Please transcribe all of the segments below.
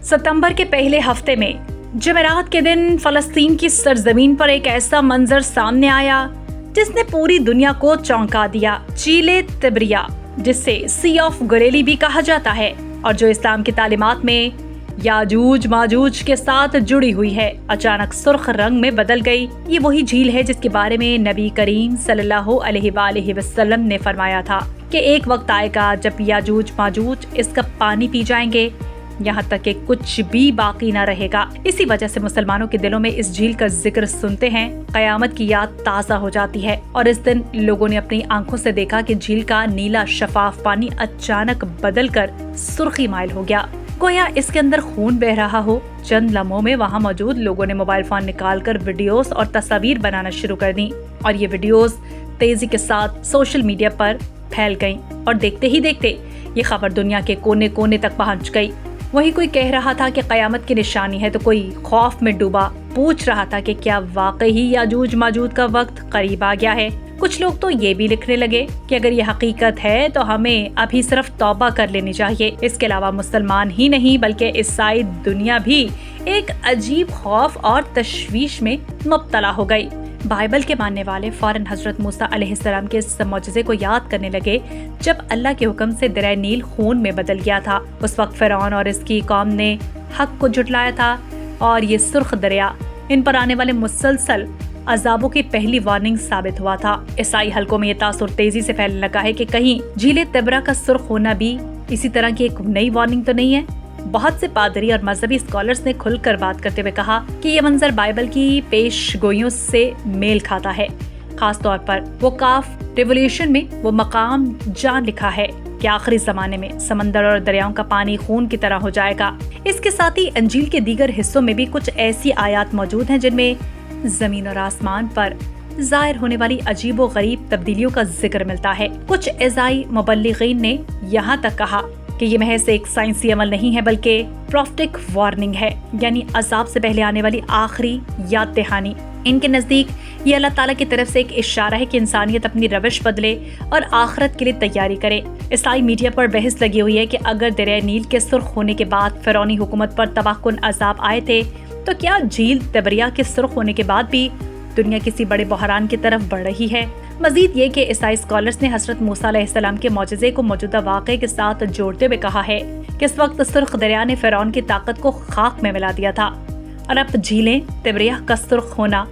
सितंबर के पहले हफ्ते में जमेरात के दिन फलस्तीन की सरजमीन पर एक ऐसा मंजर सामने आया जिसने पूरी दुनिया को चौंका दिया। चीले तिब्रिया, जिसे सी ऑफ गलीली भी कहा जाता है और जो इस्लाम की तालीमात में याजूज माजूज के साथ जुड़ी हुई है, अचानक सुर्ख रंग में बदल गई। ये वही झील है जिसके बारे में नबी करीम सल्लल्लाहु अलैहि वसल्लम ने फरमाया था कि एक वक्त आएगा जब याजूज माजूज इसका पानी पी जाएंगे, यहाँ तक कि कुछ भी बाकी न रहेगा। इसी वजह से मुसलमानों के दिलों में इस झील का जिक्र सुनते हैं कयामत की याद ताज़ा हो जाती है। और इस दिन लोगों ने अपनी आंखों से देखा कि झील का नीला शफाफ पानी अचानक बदलकर सुर्खी माइल हो गया, गोया इसके अंदर खून बह रहा हो। चंद लम्हों में वहाँ मौजूद लोगों ने मोबाइल फोन निकालकर वीडियोस और तस्वीर बनाना शुरू कर दी और ये वीडियोस तेजी के साथ सोशल मीडिया पर फैल गईं और देखते ही देखते ये खबर दुनिया के कोने कोने तक पहुँच गई। वहीं कोई कह रहा था कि कयामत की निशानी है तो कोई खौफ में डूबा पूछ रहा था कि क्या वाकई ही याजूज माजूज का वक्त करीब आ गया है। कुछ लोग तो ये भी लिखने लगे कि अगर ये हकीकत है तो हमें अभी सिर्फ तौबा कर लेनी चाहिए। इसके अलावा मुसलमान ही नहीं बल्कि ईसाई दुनिया भी एक अजीब खौफ और तशवीश में मुब्तला हो गई। बाइबल के मानने वाले फौरन हजरत मूसा अलैहिस्सलाम के इस मौजज़े को याद करने लगे जब अल्लाह के हुक्म से दरिया नील खून में बदल गया था। उस वक्त फिरौन और इसकी कौम ने हक को झुटलाया था और ये सुर्ख दरिया इन पर आने वाले मुसलसल अजाबों की पहली वार्निंग साबित हुआ था। ईसाई हलकों में ये तासुर तेजी से फैलने लगा है कि कहीं झीले तिब्रा का सुर्ख होना भी इसी तरह की एक नई वार्निंग तो नहीं है। बहुत से पादरी और मजहबी स्कॉलर्स ने खुलकर बात करते हुए कहा कि ये मंजर बाइबल की पेशगोइयों से मेल खाता है। खास तौर पर वो काफ रेवोल्यूशन में वो मकाम जहाँ लिखा है कि आखिरी जमाने में समंदर और दरियाओं का पानी खून की तरह हो जाएगा। इसके साथ ही अंजील के दीगर हिस्सों में भी कुछ ऐसी आयात मौजूद हैं जिनमें जमीन और आसमान पर जाहिर होने वाली अजीबो गरीब तब्दीलियों का जिक्र मिलता है। कुछ ईसाई मुबल्लिगीन ने यहाँ तक कहा कि ये महज एक साइंसी अमल नहीं है बल्कि प्रॉफिटिक वार्निंग है, यानी अजाब से पहले आने वाली आखिरी याद दहानी। इनके नजदीक ये अल्लाह ताला की तरफ से एक इशारा है कि इंसानियत अपनी रविश बदले और आखिरत के लिए तैयारी करे। ईसाई मीडिया पर बहस लगी हुई है कि अगर दरिया नील के सुर्ख होने के बाद फिरौनी हुकूमत पर तबाहकुन अजाब आए थे तो क्या झील तिब्रिया के सुर्ख होने के बाद भी दुनिया किसी बड़े बहरान की तरफ बढ़ रही है। मजीद ये कि ईसाई स्कॉलर्स ने हजरत मूसा अलैहिस्सलाम के मौजज़े को मौजूदा वाक़े के साथ जोड़ते हुए कहा है कि इस वक्त सुर्ख दरिया ने फिरौन की ताकत को खाक में मिला दिया था और अब झीलें तिब्रिया का सुर्ख होना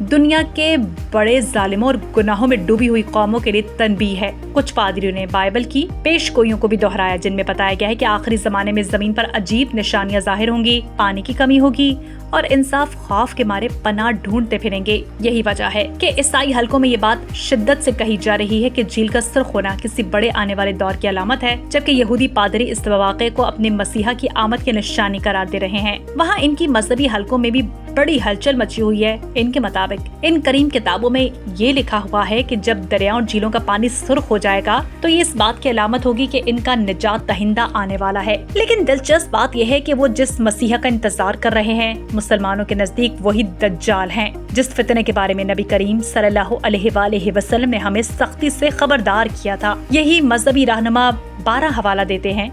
दुनिया के बड़े जालिमों और गुनाहों में डूबी हुई कौमों के लिए तनबीह है। कुछ पादरियों ने बाइबल की पेशगोइयों को भी दोहराया जिनमें बताया गया है कि आखिरी जमाने में जमीन पर अजीब निशानियां जाहिर होंगी, पानी की कमी होगी और इंसाफ खौफ के मारे पनाह ढूंढते फिरेंगे। यही वजह है कि ईसाई हलकों में ये बात शिद्दत से कही जा रही है कि झील का सुर्ख होना किसी बड़े आने वाले दौर की अलामत है, जबकि यहूदी पादरी इस वाक़े को अपने मसीहा की आमद की निशानी करार दे रहे हैं। वहाँ इनकी मजहबी हलकों में भी बड़ी हलचल मची हुई है। इनके मुताबिक इन करीम किताबों में ये लिखा हुआ है कि जब दरियाओं और झीलों का पानी सुर्ख हो जाएगा तो ये इस बात की अलामत होगी कि इनका निजात दहिंदा आने वाला है। लेकिन दिलचस्प बात यह है कि वो जिस मसीहा का इंतजार कर रहे हैं मुसलमानों के नजदीक वही दज्जाल हैं, जिस फितने के बारे में नबी करीम सल्लल्लाहु अलैहि वसल्लम ने हमें सख्ती से खबरदार किया था। यही मजहबी रहनुमा 12 हवाला देते हैं।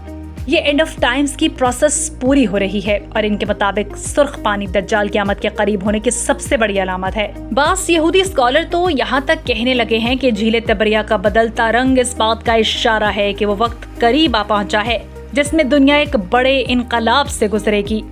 ये एंड ऑफ टाइम्स की प्रोसेस पूरी हो रही है और इनके मुताबिक सुर्ख पानी दज्जाल की आमद के करीब होने की सबसे बड़ी अलामत है। बास यहूदी स्कॉलर तो यहाँ तक कहने लगे हैं कि झीले तिब्रिया का बदलता रंग इस बात का इशारा है कि वो वक्त करीब आ पहुँचा है जिसमें दुनिया एक बड़े इनकलाब से गुजरेगी।